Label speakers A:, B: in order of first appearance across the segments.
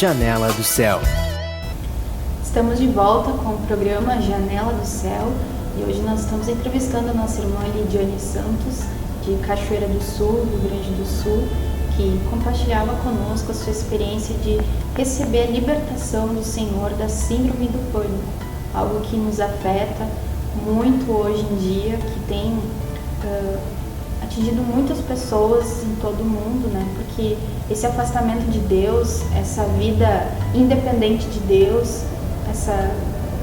A: Janela do Céu.
B: Estamos de volta com o programa Janela do Céu e hoje nós estamos entrevistando a nossa irmã Lidiane Santos, de Cachoeira do Sul, Rio Grande do Sul, que compartilhava conosco a sua experiência de receber a libertação do Senhor da síndrome do pânico, algo que nos afeta muito hoje em dia, que tem atingido muitas pessoas em todo o mundo, né? Porque esse afastamento de Deus, essa vida independente de Deus,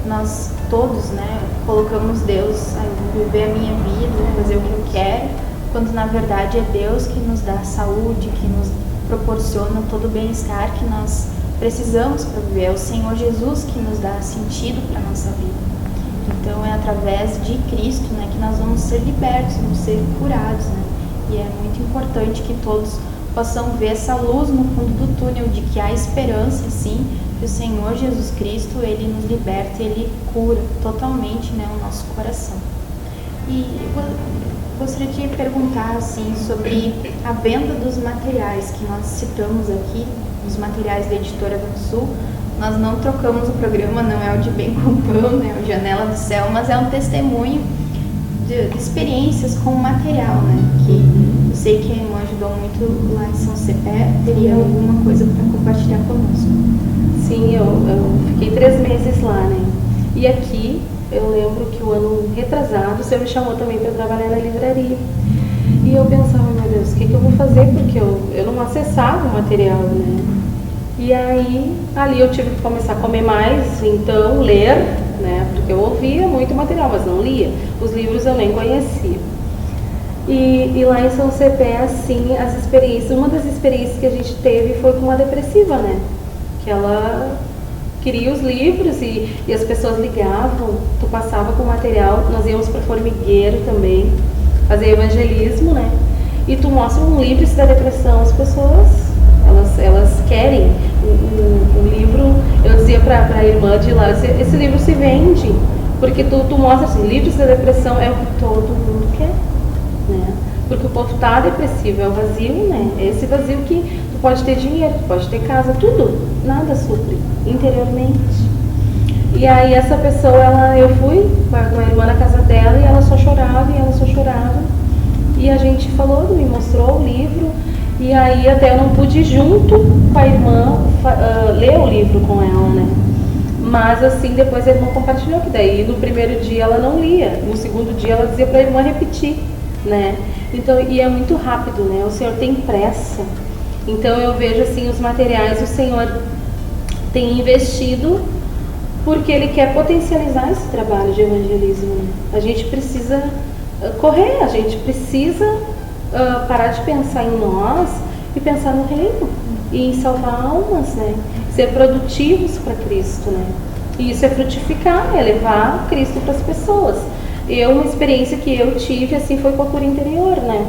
B: nós todos, né, colocamos Deus, eu vou viver a minha vida, vou fazer o que eu quero, quando na verdade é Deus que nos dá saúde, que nos proporciona todo o bem-estar que nós precisamos para viver. É o Senhor Jesus que nos dá sentido para a nossa vida. Então é através de Cristo, né, que nós vamos ser libertos, vamos ser curados, né? E é muito importante que todos possam ver essa luz no fundo do túnel, de que há esperança, sim, que o Senhor Jesus Cristo, Ele nos liberta, Ele cura totalmente, né, o nosso coração. E eu gostaria de perguntar, assim, sobre a venda dos materiais que nós citamos aqui, os materiais da Editora do Sul. Nós não trocamos o programa, não é o de Bem com Pão, né, o Janela do Céu, mas é um testemunho de experiências com o material, né, que eu sei que a irmã ajudou muito lá em São Cepé. Teria alguma coisa para compartilhar conosco?
C: Sim, eu fiquei 3 meses lá, né, e aqui eu lembro que o ano retrasado o Senhor me chamou também para trabalhar na livraria, e eu pensava, meu Deus, o que eu vou fazer, porque eu não acessava o material, né. E aí, ali eu tive que começar a comer mais, então ler, né, porque eu ouvia muito material, mas não lia. Os livros eu nem conhecia. E lá em São Cepé, assim, as experiências, uma das experiências que a gente teve foi com uma depressiva, né, que ela queria os livros e as pessoas ligavam, tu passava com o material, nós íamos para Formigueiro também, fazer evangelismo, né, e tu mostra um livro da depressão, as pessoas... Elas querem o livro. Eu dizia para a irmã de lá, esse livro se vende, porque tu mostra assim, livros da depressão é o que todo mundo quer, né? Porque o povo está depressivo, é o vazio, né? É esse vazio que tu pode ter dinheiro, tu pode ter casa, tudo, nada supre interiormente. E aí essa pessoa, eu fui com a irmã na casa dela e ela só chorava, e a gente falou, me mostrou o livro. E aí até eu não pude ir junto com a irmã ler o livro com ela, né? Mas assim, depois a irmã compartilhou que daí no primeiro dia ela não lia, no segundo dia ela dizia para a irmã repetir, né? Então, e é muito rápido, né? O Senhor tem pressa. Então eu vejo assim, os materiais o Senhor tem investido porque Ele quer potencializar esse trabalho de evangelismo, né? A gente precisa correr, a gente precisa parar de pensar em nós e pensar no reino e em salvar almas, né? Ser produtivos para Cristo, né? E isso é frutificar, é levar Cristo para as pessoas. Uma experiência que eu tive assim foi com a cura interior, né?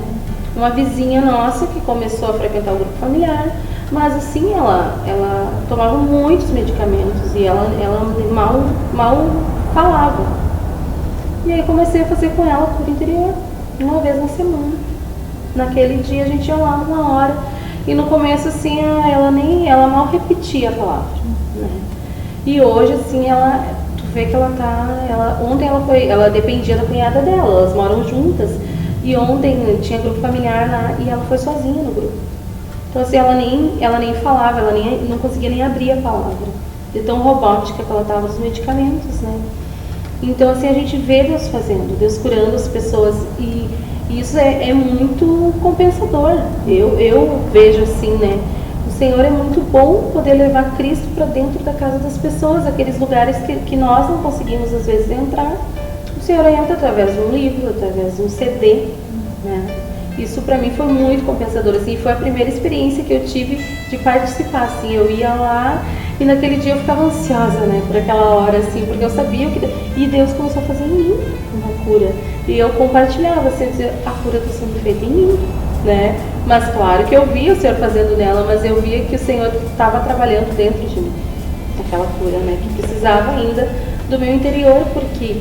C: Uma vizinha nossa que começou a frequentar o grupo familiar, mas assim ela tomava muitos medicamentos e ela mal falava. E aí comecei a fazer com ela a cura interior, uma vez na semana. Naquele dia a gente ia lá 1 hora e no começo assim ela mal repetia a palavra, né? E hoje assim tu vê que ontem ela dependia da cunhada dela, elas moram juntas, e ontem tinha grupo familiar lá e ela foi sozinha no grupo. Então assim ela nem falava, ela não conseguia nem abrir a palavra, de tão robótica que ela estava nos medicamentos, né? Então assim a gente vê Deus fazendo, Deus curando as pessoas, e isso é muito compensador. Eu vejo assim, né? O Senhor é muito bom poder levar Cristo para dentro da casa das pessoas, aqueles lugares que nós não conseguimos às vezes entrar. O Senhor entra através de um livro, através de um CD, né? Isso para mim foi muito compensador, assim, foi a primeira experiência que eu tive de participar, assim, eu ia lá e naquele dia eu ficava ansiosa, né, por aquela hora, assim, porque eu sabia e Deus começou a fazer em mim uma cura, e eu compartilhava, assim, dizia, a cura está sendo feita em mim, né, mas claro que eu via o Senhor fazendo nela, mas eu via que o Senhor estava trabalhando dentro de mim, aquela cura, né, que precisava ainda do meu interior, porque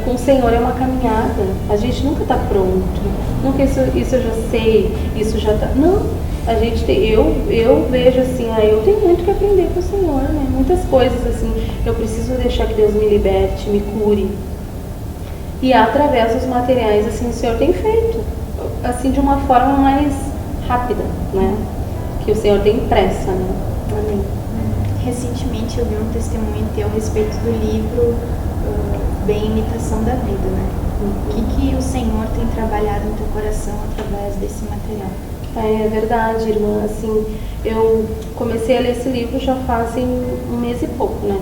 C: com o Senhor é uma caminhada, a gente nunca está pronto, nunca isso eu já sei, isso já está, não, Eu vejo assim, eu tenho muito que aprender com o Senhor, né? Muitas coisas assim, eu preciso deixar que Deus me liberte, me cure. E através dos materiais, assim, o Senhor tem feito, assim, de uma forma mais rápida, né? Que o Senhor tem pressa, né? Amém.
B: Recentemente eu vi um testemunho teu a respeito do livro Bem Imitação da Vida, né? O que o Senhor tem trabalhado no teu coração através desse material?
C: É verdade, irmã. Assim, eu comecei a ler esse livro já fazem um mês e pouco, né?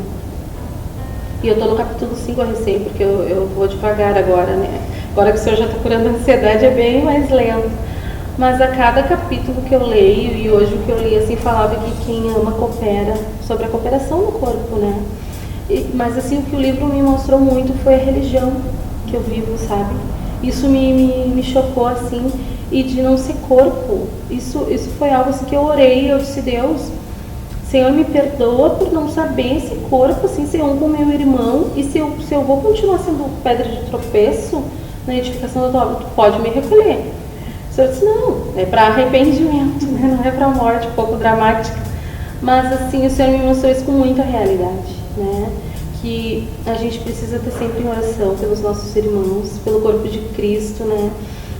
C: E eu tô no capítulo 5 a recém, porque eu vou devagar agora, né? Agora que o Senhor já está curando a ansiedade, é bem mais lento. Mas a cada capítulo que eu leio, e hoje o que eu li, assim, falava que quem ama coopera, sobre a cooperação no corpo, né? Mas, assim, o que o livro me mostrou muito foi a religião que eu vivo, sabe? Isso me chocou, assim, e de não ser corpo. Isso foi algo, assim, que eu orei, eu disse, Deus, Senhor, me perdoa por não saber esse corpo, assim, ser um com meu irmão, e se eu vou continuar sendo pedra de tropeço na edificação da tua obra, tu pode me recolher. O Senhor disse, não, é para arrependimento, né? Não é para morte, um pouco dramática. Mas, assim, o Senhor me mostrou isso com muita realidade, né? Que a gente precisa ter sempre em oração pelos nossos irmãos, pelo corpo de Cristo, né?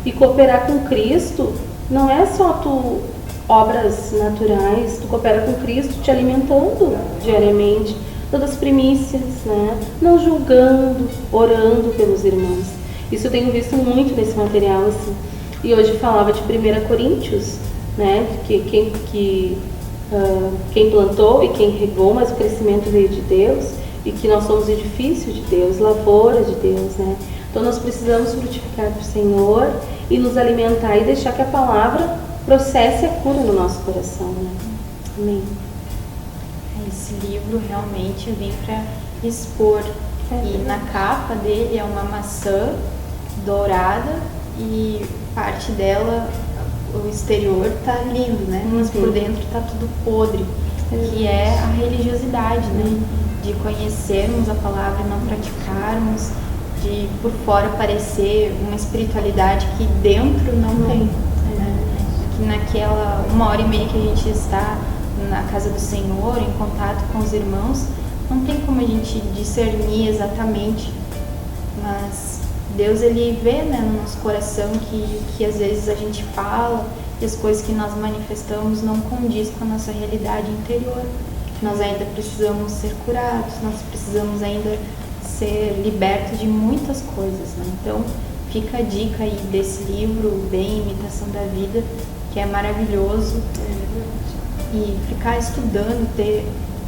C: E cooperar com Cristo não é só tu obras naturais, tu coopera com Cristo te alimentando diariamente, todas as primícias, né? Não julgando, orando pelos irmãos. Isso eu tenho visto muito nesse material, assim. E hoje falava de 1 Coríntios, né? Que quem plantou e quem regou, mas o crescimento veio de Deus, e que nós somos edifício de Deus, lavoura de Deus, né? Então nós precisamos frutificar para o Senhor e nos alimentar e deixar que a palavra processe a cura no nosso coração, né? Amém.
B: Esse livro realmente eu vim para expor. E na capa dele é uma maçã dourada e parte dela, o exterior tá lindo, né? Mas por dentro tá tudo podre, que é a religiosidade, né? De conhecermos a palavra e não praticarmos, de por fora parecer uma espiritualidade que dentro não tem, né? Que naquela 1h30 que a gente está na casa do Senhor, em contato com os irmãos, não tem como a gente discernir exatamente, mas Deus, ele vê, né, no nosso coração que às vezes a gente fala e as coisas que nós manifestamos não condiz com a nossa realidade interior. Nós ainda precisamos ser curados, nós precisamos ainda ser libertos de muitas coisas, né? Então, fica a dica aí desse livro, Bem Imitação da Vida, que é maravilhoso. E ficar estudando,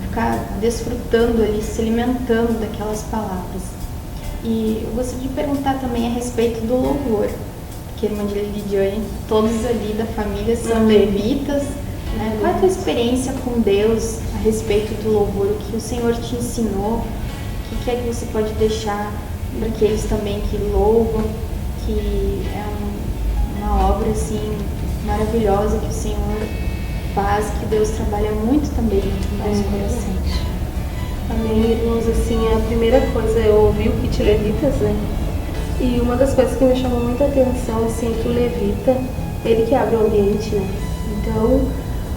B: ficar desfrutando ali, se alimentando daquelas palavras. E eu gostaria de perguntar também a respeito do louvor, porque a irmã de Lidiane, todos ali da família são levitas, né? Qual é a tua experiência com Deus a respeito do louvor? O que o Senhor te ensinou? O que é que você pode deixar para aqueles também que louvam, que é uma obra assim maravilhosa que o Senhor faz, que Deus trabalha muito também no nosso coração.
C: Amém, irmãos. Assim, a primeira coisa, eu ouvi o Kit Levitas, né? E uma das coisas que me chamou muita atenção, assim, é que o levita, ele que abre o ambiente, né? Então,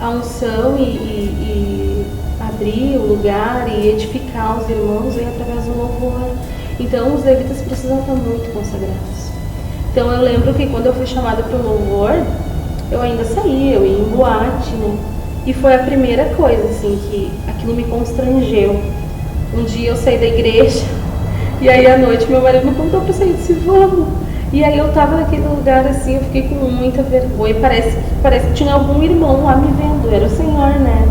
C: a unção e abrir o lugar e edificar os irmãos vem através do louvor. Então, os levitas precisam estar muito consagrados. Então, eu lembro que quando eu fui chamada para o louvor, eu ainda saía, eu ia em boate, né? E foi a primeira coisa, assim, que aquilo me constrangeu. Um dia eu saí da igreja e aí à noite meu marido me contou para sair, disse, vamos. E aí eu tava naquele lugar assim, eu fiquei com muita vergonha, parece que tinha algum irmão lá me vendo, era o Senhor, né?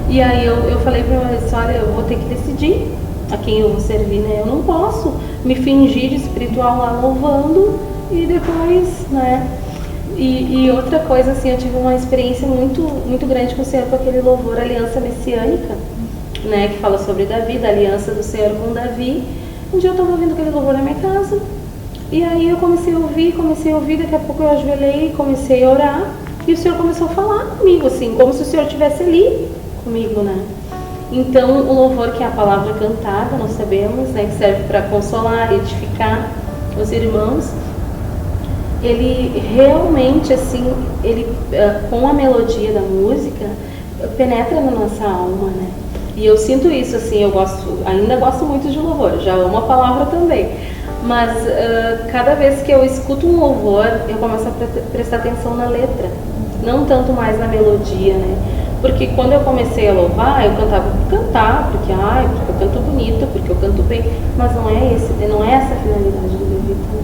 C: E aí eu falei para meu marido, olha, eu vou ter que decidir a quem eu vou servir, né? Eu não posso me fingir de espiritual lá louvando e depois, né? E outra coisa, assim, eu tive uma experiência muito, muito grande com o Senhor, com aquele louvor Aliança Messiânica, né, que fala sobre Davi, da aliança do Senhor com Davi. Um dia eu estava ouvindo aquele louvor na minha casa, e aí eu comecei a ouvir, daqui a pouco eu ajoelhei, comecei a orar, e o Senhor começou a falar comigo, assim, como se o Senhor estivesse ali comigo, né. Então, o louvor, que é a palavra cantada, nós sabemos, né, que serve para consolar, edificar os irmãos. ele realmente, assim, ele com a melodia da música, penetra na nossa alma, né? E eu sinto isso, assim, ainda gosto muito de louvor, já amo a palavra também. Mas cada vez que eu escuto um louvor, eu começo a prestar atenção na letra, não tanto mais na melodia, né? Porque quando eu comecei a louvar, eu cantava por cantar, porque eu canto bonito, porque eu canto bem, mas não é essa a finalidade do levita, né?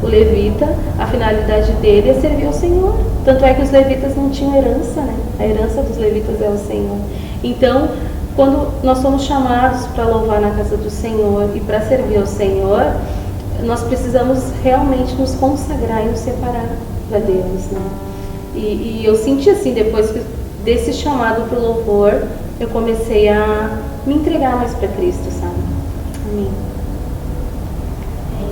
C: O levita, a finalidade dele é servir ao Senhor. Tanto é que os levitas não tinham herança, né? A herança dos levitas é o Senhor. Então, quando nós somos chamados para louvar na casa do Senhor e para servir ao Senhor, nós precisamos realmente nos consagrar e nos separar para Deus, né? E eu senti assim, depois desse chamado para o louvor, eu comecei a me entregar mais para Cristo, sabe? Amém.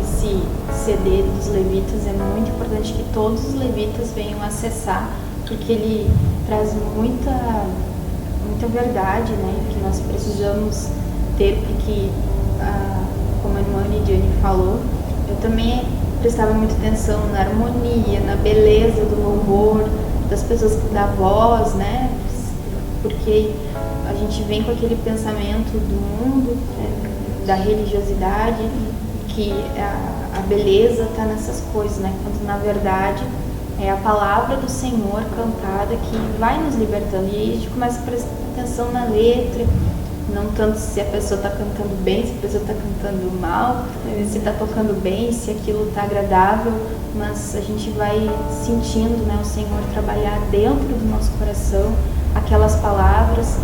B: Esse CD dos levitas é muito importante que todos os levitas venham acessar, porque ele traz muita verdade, né? Que nós precisamos ter, porque, como a irmã Lidiane falou, eu também prestava muita atenção na harmonia, na beleza do louvor, das pessoas da voz, né? Porque a gente vem com aquele pensamento do mundo, né? Da religiosidade, que a beleza está nessas coisas, né? Quando na verdade é a palavra do Senhor cantada que vai nos libertando. E aí a gente começa a prestar atenção na letra, não tanto se a pessoa está cantando bem, se a pessoa está cantando mal, se está tocando bem, se aquilo está agradável, mas a gente vai sentindo, né, o Senhor trabalhar dentro do nosso coração aquelas palavras.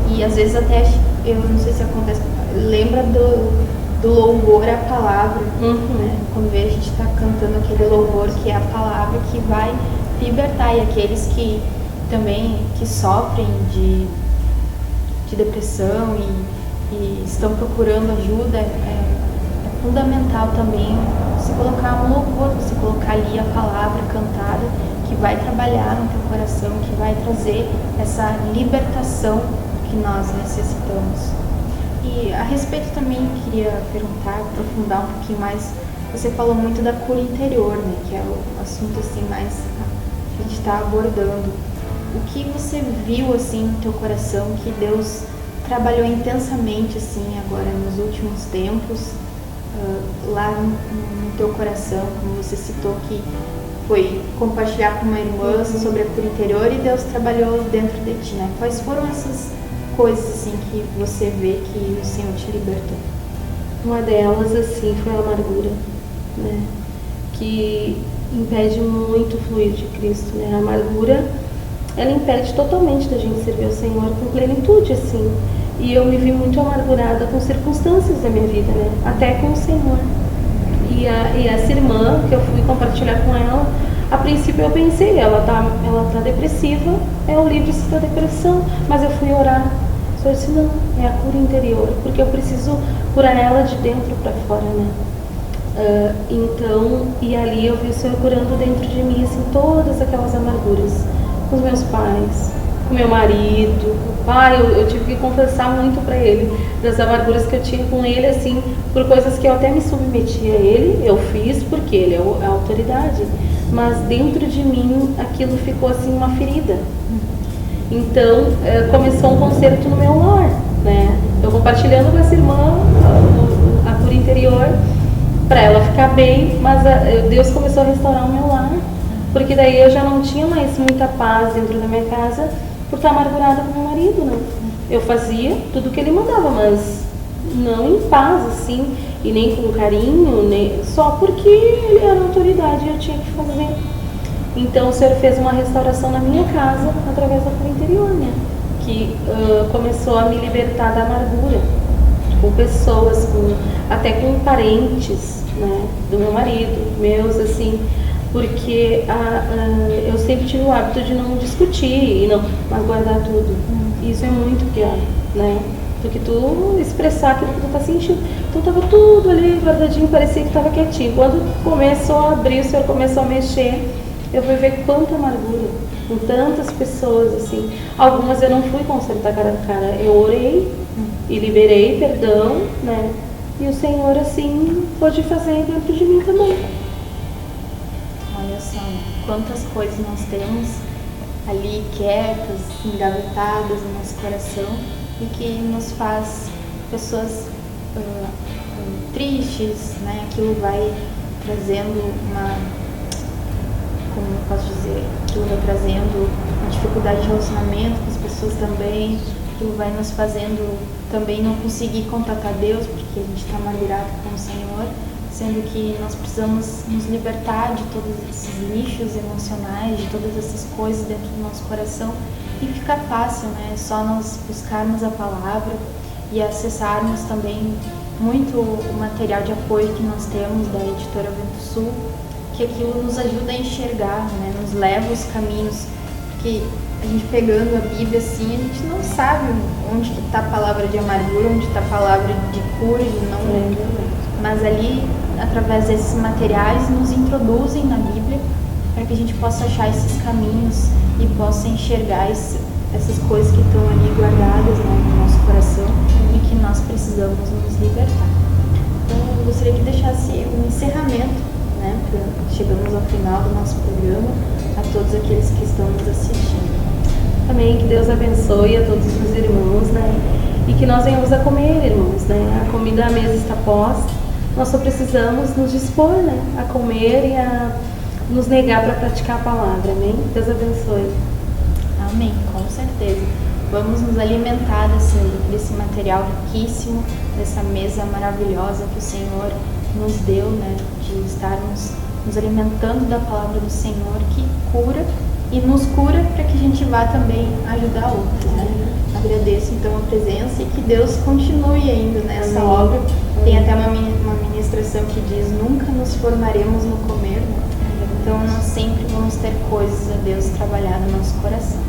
B: E às vezes até, eu não sei se acontece, lembra do louvor à palavra, né? Quando vê, a gente está cantando aquele louvor que é a palavra que vai libertar. E aqueles que também que sofrem de depressão e estão procurando ajuda, é fundamental também se colocar um louvor, se colocar ali a palavra cantada que vai trabalhar no teu coração, que vai trazer essa libertação que nós necessitamos. E a respeito também, queria perguntar, aprofundar um pouquinho mais, você falou muito da cura interior, né, que é o assunto assim mais que a gente está abordando. O que você viu assim no teu coração que Deus trabalhou intensamente assim agora nos últimos tempos, lá no teu coração, como você citou que foi compartilhar com uma irmã sobre a cura interior e Deus trabalhou dentro de ti, né? Quais foram essas coisas assim que você vê que o Senhor te libertou?
C: Uma delas assim foi a amargura, né? Que impede muito o fluir de Cristo, né? A amargura, ela impede totalmente da gente servir ao Senhor com plenitude, assim. E eu me vi muito amargurada com circunstâncias da minha vida, né? Até com o Senhor. E essa irmã que eu fui compartilhar com ela, a princípio eu pensei, ela tá depressiva, é o livre-se da depressão, mas eu fui orar. Só disse, não, é a cura interior, porque eu preciso curar ela de dentro para fora, né? Então, e ali eu vi o Senhor curando dentro de mim, assim, todas aquelas amarguras, com os meus pais, com meu marido, o pai, eu tive que confessar muito para ele, das amarguras que eu tinha com ele, assim, por coisas que eu até me submetia a ele, eu fiz porque ele é a autoridade, mas dentro de mim aquilo ficou assim uma ferida. Então, começou um concerto no meu lar, né? Eu compartilhando com essa irmã a cura interior, para ela ficar bem, mas Deus começou a restaurar o meu lar, porque daí eu já não tinha mais muita paz dentro da minha casa, por estar amargurada com meu marido, né? Eu fazia tudo o que ele mandava, mas não em paz, assim, e nem com carinho, nem só porque ele era autoridade e eu tinha que fazer. Então o Senhor fez uma restauração na minha casa através da cura interior, né? Que começou a me libertar da amargura com pessoas, até com parentes, né? Do meu marido, meus, assim, porque eu sempre tive o hábito de não discutir, mas guardar tudo. Isso é muito pior, né? Do que tu expressar aquilo que tu tá sentindo. Então tava tudo ali guardadinho, parecia que tava quietinho. Quando começou a abrir, o Senhor começou a mexer, eu fui ver quanta amargura, com tantas pessoas, assim. Algumas eu não fui consertar cara a cara, eu orei e liberei perdão, né? E o Senhor, assim, pôde fazer dentro de mim também.
B: Olha coração, né? Quantas coisas nós temos ali quietas, engavetadas no nosso coração e que nos faz pessoas tristes, né? Aquilo vai trazendo como eu posso dizer, aquilo vai trazendo uma dificuldade de relacionamento com as pessoas também, aquilo vai nos fazendo também não conseguir contatar Deus, porque a gente está amargurado com o Senhor, sendo que nós precisamos nos libertar de todos esses lixos emocionais, de todas essas coisas dentro do nosso coração, e fica fácil, né? É só nós buscarmos a palavra e acessarmos também muito o material de apoio que nós temos da editora Vento Sul, que aquilo nos ajuda a enxergar, né? Nos leva os caminhos, porque a gente pegando a Bíblia assim, a gente não sabe onde que está a palavra de amargura, onde está a palavra de cura, de não mas ali, através desses materiais, nos introduzem na Bíblia para que a gente possa achar esses caminhos e possa enxergar essas coisas que estão ali guardadas, né, no nosso coração e que nós precisamos nos libertar. Então, eu gostaria que deixasse um encerramento, né, chegamos ao final do nosso programa, a todos aqueles que estão nos assistindo.
C: Também que Deus abençoe a todos os irmãos, né, e que nós venhamos a comer, irmãos, né, a comida à mesa está posta, nós só precisamos nos dispor, né, a comer e a nos negar para praticar a palavra, amém? Deus abençoe.
B: Amém, com certeza. Vamos nos alimentar desse material riquíssimo, dessa mesa maravilhosa que o Senhor nos deu, né? De estarmos nos alimentando da palavra do Senhor que cura e nos cura para que a gente vá também ajudar outros, né? Agradeço então a presença e que Deus continue ainda nessa obra. Tem até uma ministração que diz: nunca nos formaremos no comer, né? Então nós sempre vamos ter coisas a Deus trabalhar no nosso coração.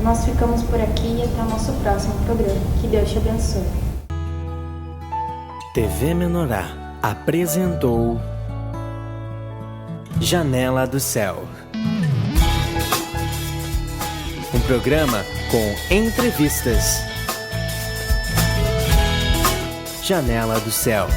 B: Nós ficamos por aqui e até o nosso próximo programa. Que Deus te abençoe.
A: TV Menorá apresentou Janela do Céu. Um programa com entrevistas. Janela do Céu.